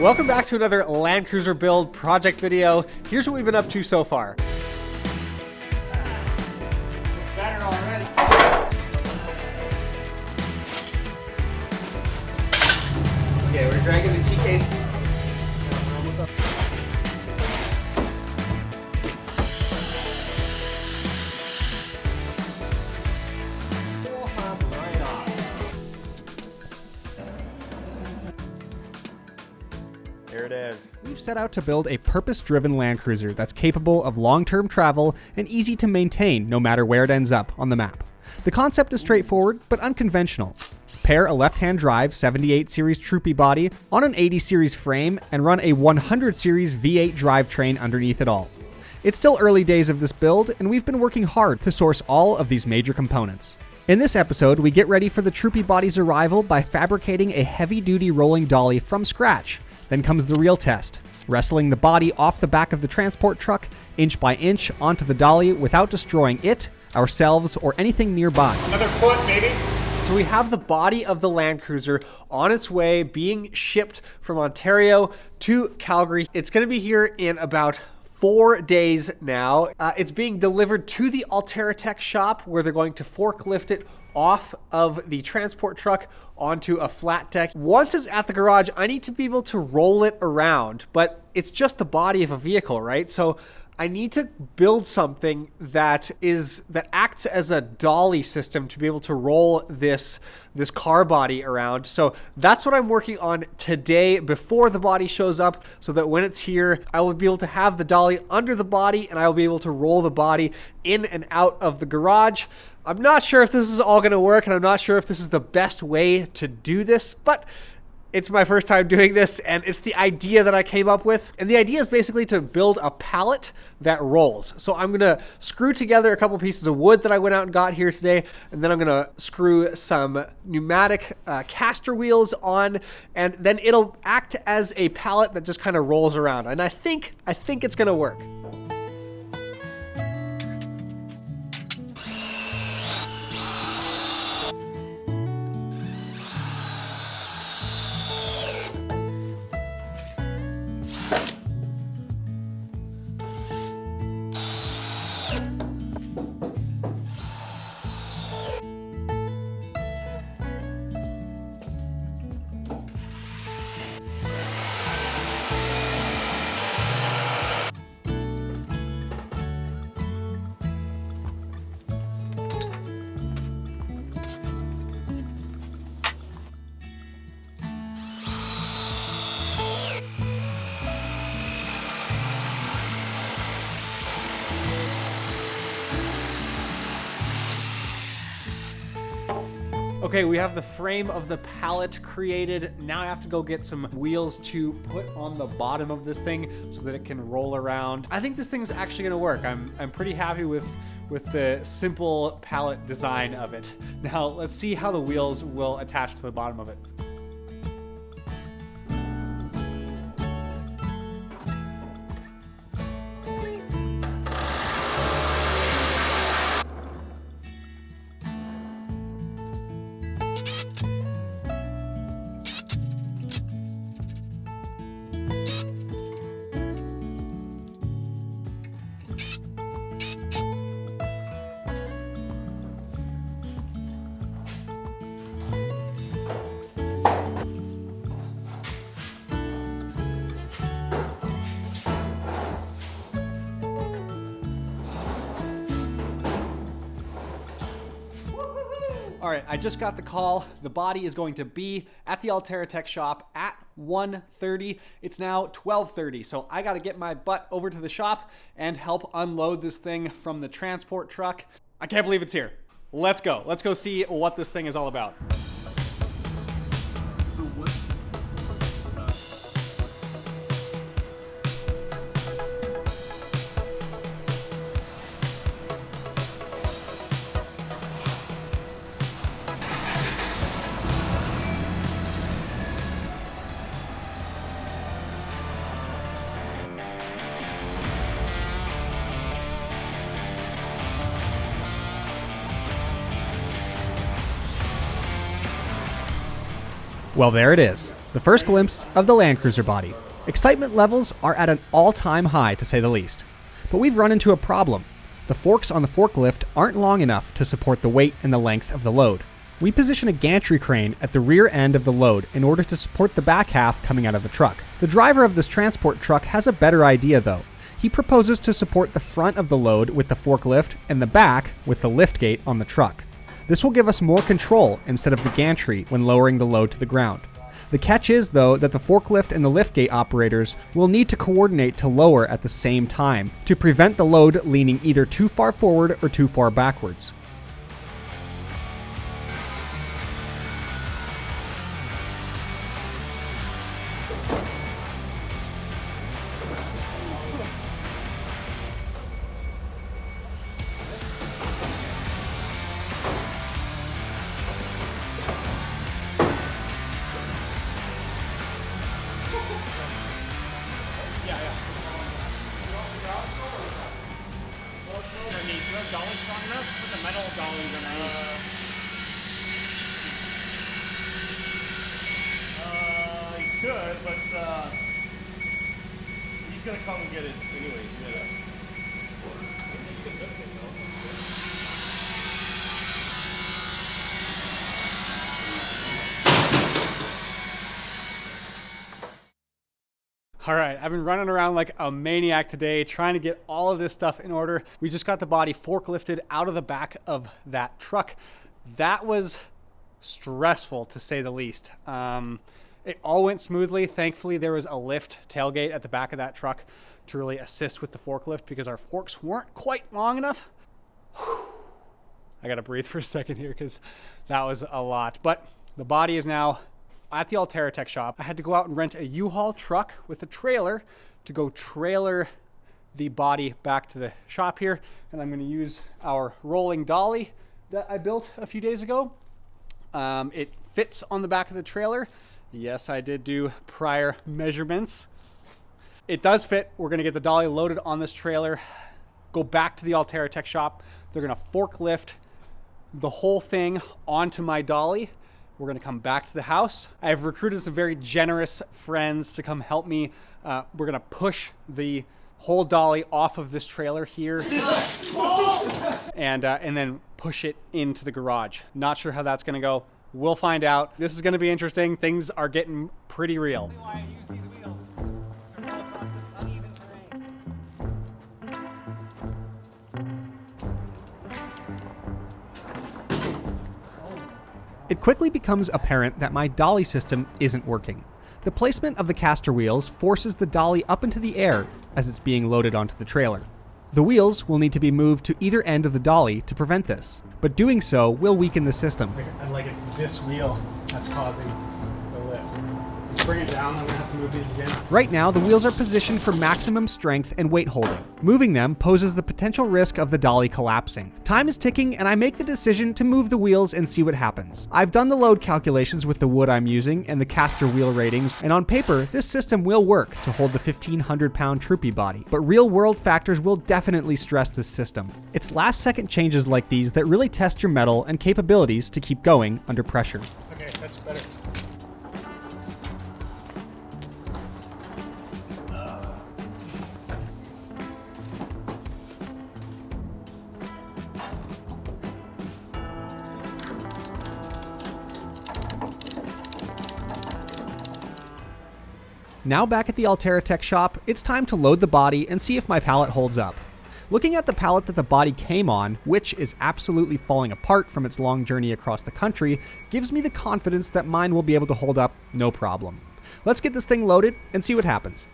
Welcome back to another Land Cruiser build project video. Here's what we've been up to so far. Better already. Okay, we're dragging the T-case. There it is. We've set out to build a purpose-driven Land Cruiser that's capable of long-term travel and easy to maintain no matter where it ends up on the map. The concept is straightforward but unconventional. Pair a left-hand drive 78 series Troopy body on an 80 series frame and run a 100 series V8 drivetrain underneath it all. It's still early days of this build, and we've been working hard to source all of these major components. In this episode, we get ready for the Troopy body's arrival by fabricating a heavy-duty rolling dolly from scratch. Then comes the real test, wrestling the body off the back of the transport truck, inch by inch onto the dolly without destroying it, ourselves, or anything nearby. Another foot, maybe. So we have the body of the Land Cruiser on its way, being shipped from Ontario to Calgary. It's going to be here in about 4 days now. It's being delivered to the Alteratech shop where they're going to forklift it off of the transport truck onto a flat deck. Once it's at the garage, I need to be able to roll it around, but it's just the body of a vehicle, right? So I need to build something that acts as a dolly system to be able to roll this car body around. So that's what I'm working on today before the body shows up, so that when it's here, I will be able to have the dolly under the body and I will be able to roll the body in and out of the garage. I'm not sure if this is all going to work, and I'm not sure if this is the best way to do this, but it's my first time doing this, and it's the idea that I came up with. And the idea is basically to build a pallet that rolls. So I'm going to screw together a couple pieces of wood that I went out and got here today, and then I'm going to screw some pneumatic caster wheels on, and then it'll act as a pallet that just kind of rolls around. And I think it's going to work. Okay, we have the frame of the pallet created. Now I have to go get some wheels to put on the bottom of this thing so that it can roll around. I think this thing's actually gonna work. I'm pretty happy with the simple pallet design of it. Now let's see how the wheels will attach to the bottom of it. All right, I just got the call. The body is going to be at the Alteratech shop at 1:30. It's now 12:30, so I got to get my butt over to the shop and help unload this thing from the transport truck. I can't believe it's here. Let's go. Let's go see what this thing is all about. Well, there it is. The first glimpse of the Land Cruiser body. Excitement levels are at an all-time high, to say the least. But we've run into a problem. The forks on the forklift aren't long enough to support the weight and the length of the load. We position a gantry crane at the rear end of the load in order to support the back half coming out of the truck. The driver of this transport truck has a better idea though. He proposes to support the front of the load with the forklift and the back with the liftgate on the truck. This will give us more control instead of the gantry when lowering the load to the ground. The catch is, though, that the forklift and the liftgate operators will need to coordinate to lower at the same time to prevent the load leaning either too far forward or too far backwards. Dolly strong enough? Put the metal dollies in You could, but he's gonna come and get his anyways. Yeah. All right, I've been running around like a maniac today trying to get all of this stuff in order. We just got the body forklifted out of the back of that truck. That was stressful, to say the least. It all went smoothly. Thankfully, there was a lift tailgate at the back of that truck to really assist with the forklift because our forks weren't quite long enough. I gotta breathe for a second here because that was a lot. But the body is now at the Alteratech shop. I had to go out and rent a U-Haul truck with a trailer to go trailer the body back to the shop here. And I'm gonna use our rolling dolly that I built a few days ago. It fits on the back of the trailer. Yes, I did do prior measurements. It does fit. We're gonna get the dolly loaded on this trailer, go back to the Alteratech shop. They're gonna forklift the whole thing onto my dolly. We're gonna come back to the house. I've recruited some very generous friends to come help me. We're gonna push the whole dolly off of this trailer here and then push it into the garage. Not sure how that's gonna go. We'll find out. This is gonna be interesting. Things are getting pretty real. Why I use these wheels. They're all across this uneven terrain. It quickly becomes apparent that my dolly system isn't working. The placement of the caster wheels forces the dolly up into the air as it's being loaded onto the trailer. The wheels will need to be moved to either end of the dolly to prevent this, but doing so will weaken the system. And like it's this wheel that's causing the lift. Let's bring it down. I'm gonna have to move these again. Right now, the wheels are positioned for maximum strength and weight holding. Moving them poses the potential risk of the dolly collapsing. Time is ticking, and I make the decision to move the wheels and see what happens. I've done the load calculations with the wood I'm using and the caster wheel ratings, and on paper, this system will work to hold the 1,500-pound Troopy body, but real-world factors will definitely stress this system. It's last-second changes like these that really test your mettle and capabilities to keep going under pressure. Okay, that's better. Now back at the Alteratech shop, it's time to load the body and see if my pallet holds up. Looking at the pallet that the body came on, which is absolutely falling apart from its long journey across the country, gives me the confidence that mine will be able to hold up no problem. Let's get this thing loaded and see what happens.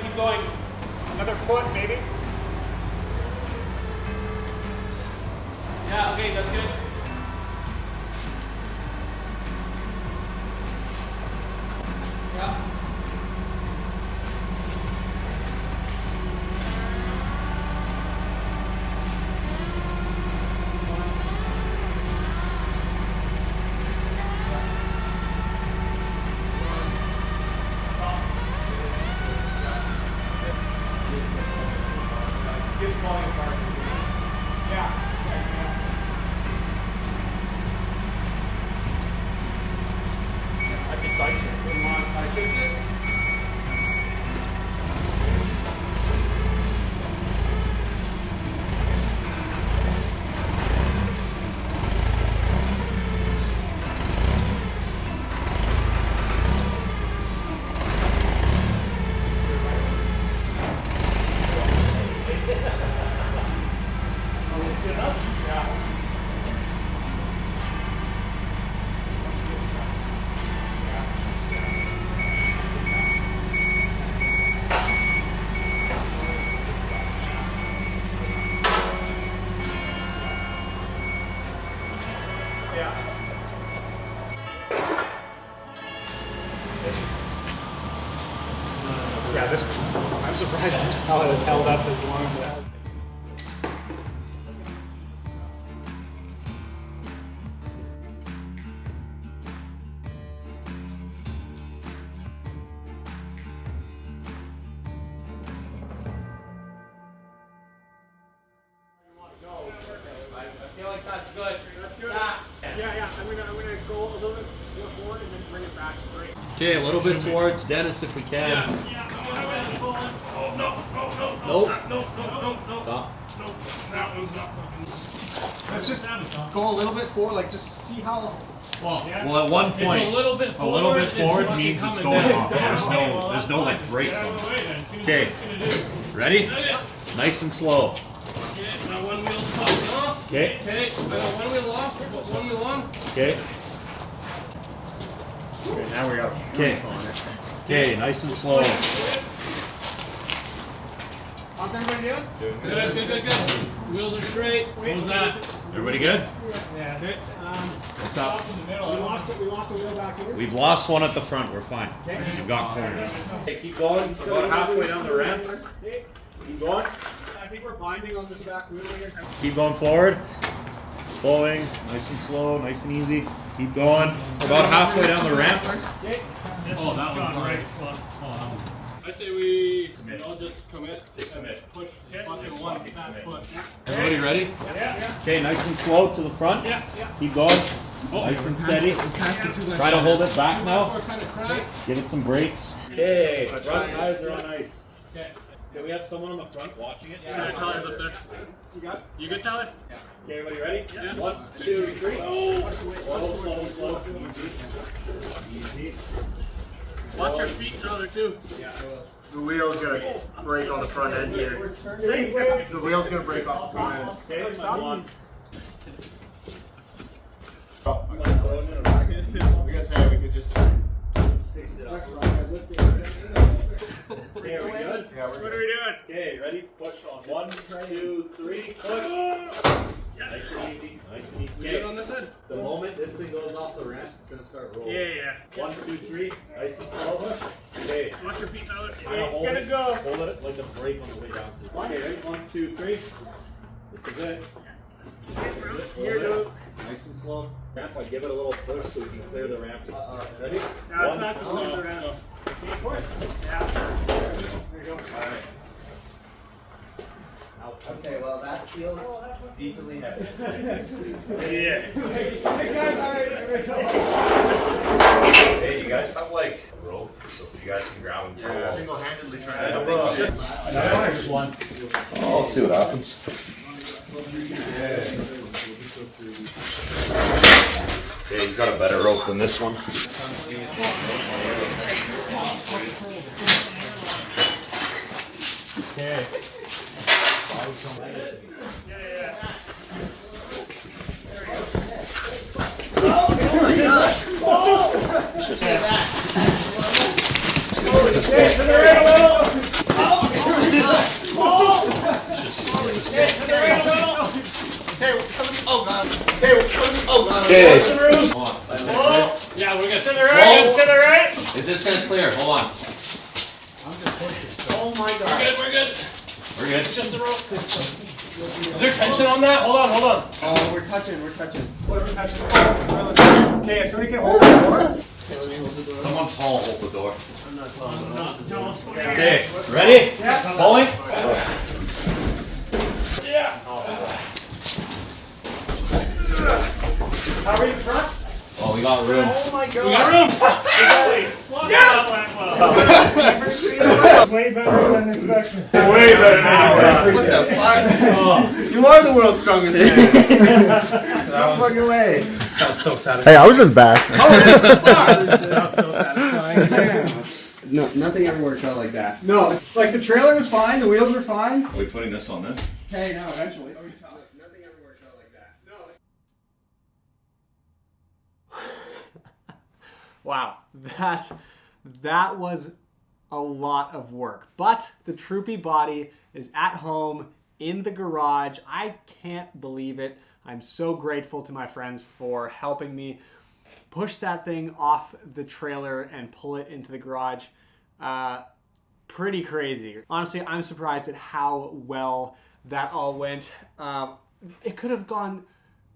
Keep going. Another foot, maybe. Yeah, okay, that's good. Yeah. shit's falling apart. Yeah. I can side shift. You want to side shift it? Yeah, this. I'm surprised this pallet has held up as long as it has. I feel like that's good. That's good. Yeah. I'm gonna go a little bit more forward and then bring it back straight. Okay, a little bit towards Dennis if we can. Yeah. Oh, no. Nope. Stop. No, that one's not fucking. Let's just go a little bit forward, like just see how. Well, Well, at one point, it's a little bit forward it's means it's coming going down. off. There's no like brakes on it. Okay. Ready? Nice and slow. Okay, now one wheel's popping off. Okay. Okay, I got one wheel off, one wheel on. Okay. Okay, now we got. Okay. Okay, nice and slow. How's everybody doing? Good. Wheels are straight. What was that? Everybody good? Yeah. Okay. What's up? We lost a wheel back here. We've lost one at the front. We're fine. We've got cornered. Okay, keep going. About halfway down the ramp. Keep going. I think we're binding on this back wheel here. Keep going forward. Pulling. Nice and slow. Nice and easy. Keep going. About halfway down the ramps. Oh, that one's right. I say we all just commit and push fucking one fat foot. Everybody ready? Yeah. Okay, nice and slow to the front. Yeah. Keep going. Nice and steady. Try to hold it back now. Kind of crack. Give it some brakes. Okay, front tires are on ice. Okay. Okay, we have someone on the front watching it. Yeah, Tyler's up there. You good, Tyler? Okay, everybody ready? Yeah. 1, 2, 3. Slow. Easy. Watch your feet, Tyler, too. The wheel's gonna break on the front end here. The wheel's gonna break off the front end. Okay, stop. We gotta say we could just. Okay, are we good? Yeah, what are we doing? Okay, ready? Push on 1, 2, 3. Push. Nice and easy. You good on this end? The moment this thing goes off the ramps, it's gonna start rolling. Yeah. 1, 2, 3. Nice and slow. Okay. Watch your feet, Tyler. Try to hold It's it. gonna go. Hold it like a brake on the way down. Okay, ready? 1, 2, 3. This is it. Here, dude. Nice and slow. Ramp, I give it a little push so we can clear the ramps. Ready? Now 1, it's not going to around. Yeah. There you go. Alright. Okay, well that feels decently heavy. Yeah. Hey, you guys have like a rope, so if you guys can grab them. Single-handedly I'll see what happens. Okay, he's got a better rope than this one. Okay. Okay. Yeah, we're good. To the right. To the right. Is this gonna clear? Hold on. Oh my We're god. good. We're good. We're good. Just the rope. Is there tension on that? Hold on. Oh, we're touching. Okay, so we can hold it more. Someone tall hold the door. Okay, ready? Pulling. got room. Oh my god. We got room. Yes! Way better than expected. Way better than What the fuck? You are the world's strongest man. No fucking way. That was so satisfying. Hey, I was in the back. That was so satisfying. No, nothing ever works out like that. No, like the trailer was fine, the wheels were fine. Are we putting this on this? Hey, no, eventually. Nothing ever works out like that. Wow, that was a lot of work. But the Troopy body is at home in the garage. I can't believe it. I'm so grateful to my friends for helping me push that thing off the trailer and pull it into the garage. Pretty crazy. Honestly, I'm surprised at how well that all went. It could have gone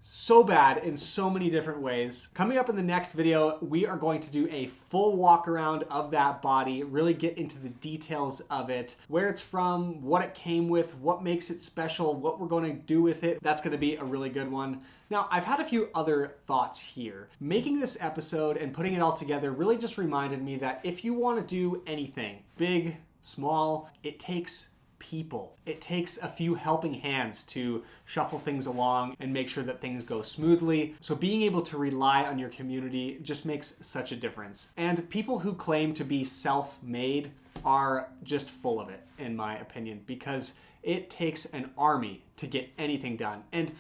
so bad in so many different ways. Coming up in the next video, we are going to do a full walk around of that body, really get into the details of it, where it's from, what it came with, what makes it special, what we're going to do with it. That's going to be a really good one. Now, I've had a few other thoughts here. Making this episode and putting it all together really just reminded me that if you want to do anything, big, small, it takes people. It takes a few helping hands to shuffle things along and make sure that things go smoothly. So being able to rely on your community just makes such a difference. And people who claim to be self-made are just full of it, in my opinion, because it takes an army to get anything done. And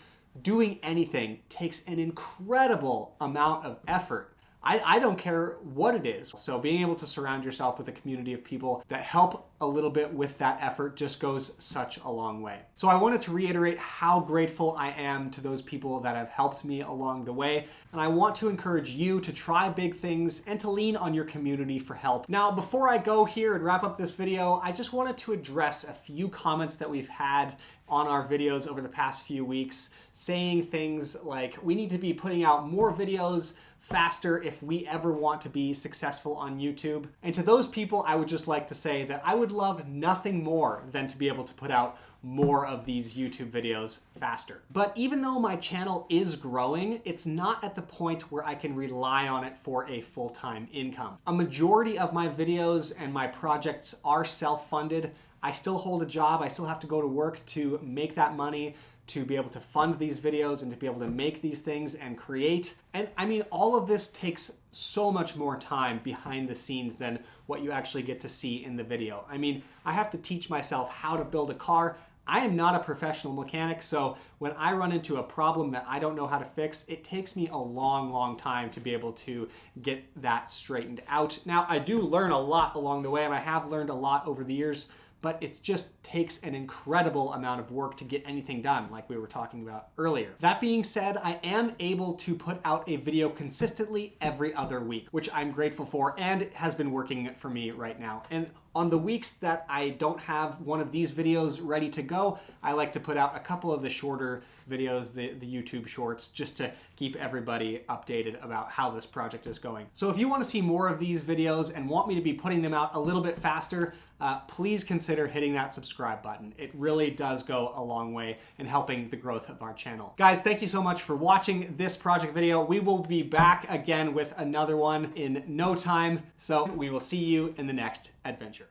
doing anything takes an incredible amount of effort. I don't care what it is. So being able to surround yourself with a community of people that help a little bit with that effort just goes such a long way. So I wanted to reiterate how grateful I am to those people that have helped me along the way. And I want to encourage you to try big things and to lean on your community for help. Now, before I go here and wrap up this video, I just wanted to address a few comments that we've had on our videos over the past few weeks, saying things like, we need to be putting out more videos faster if we ever want to be successful on YouTube. And to those people, I would just like to say that I would love nothing more than to be able to put out more of these YouTube videos faster. But even though my channel is growing, it's not at the point where I can rely on it for a full-time income. A majority of my videos and my projects are self-funded. I still hold a job. I still have to go to work to make that money, to be able to fund these videos and to be able to make these things and create. And I mean, all of this takes so much more time behind the scenes than what you actually get to see in the video. I mean, I have to teach myself how to build a car. I am not a professional mechanic, so when I run into a problem that I don't know how to fix, it takes me a long, long time to be able to get that straightened out. Now, I do learn a lot along the way, and I have learned a lot over the years, but it just takes an incredible amount of work to get anything done, like we were talking about earlier. That being said, I am able to put out a video consistently every other week, which I'm grateful for and has been working for me right now. And on the weeks that I don't have one of these videos ready to go, I like to put out a couple of the shorter videos, the YouTube shorts, just to keep everybody updated about how this project is going. So if you want to see more of these videos and want me to be putting them out a little bit faster, please consider hitting that subscribe button. It really does go a long way in helping the growth of our channel. Guys, thank you so much for watching this project video. We will be back again with another one in no time, so we will see you in the next adventure.